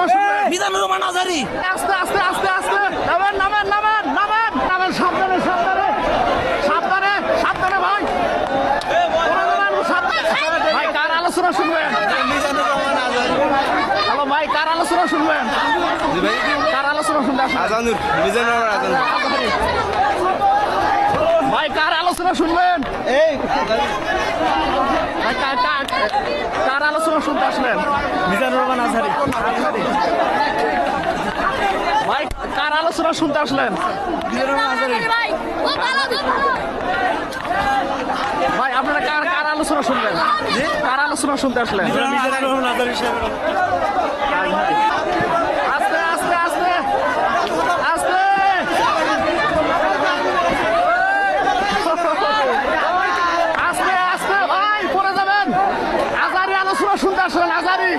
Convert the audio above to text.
আলোচনা শুনবেন। মিজানুর রহমান আজহারি। আস্তে আস্তে আস্তে আস্তে নামেন নামেন নামেন নামেন নামেন, সাবধানে সাবধানে সাবধানে সাবধানে ভাই, ভাই কার আলোচনা শুনবেন? মিজানুর রহমান আজহারি। হ্যালো ভাই, কার আলোচনা শুনবেন? কার আলোচনা শুনতে আসবেন? আজানুর, মিজানুর রহমান আজানুর। ভাই কার আলোচনা শুনবেন? এই ভাই কার আলোচনা শুনতে আসলেন? মিজানুর রহমান আজহারি। ভাই কার আলোচনা শুনতে আসলেন? ভাই আপনারা কার কার আলোচনা শুনবেন? কার আলোচনা শুনতে আসলেন? মিজানুর রহমান আজহারি সাহেব। আস্তে আস্তে আস্তে আস্তে আস্তে আস্তে ভাই পড়ে যাবেন। আজারি আলোচনা শুনতে আসলেন। আজারি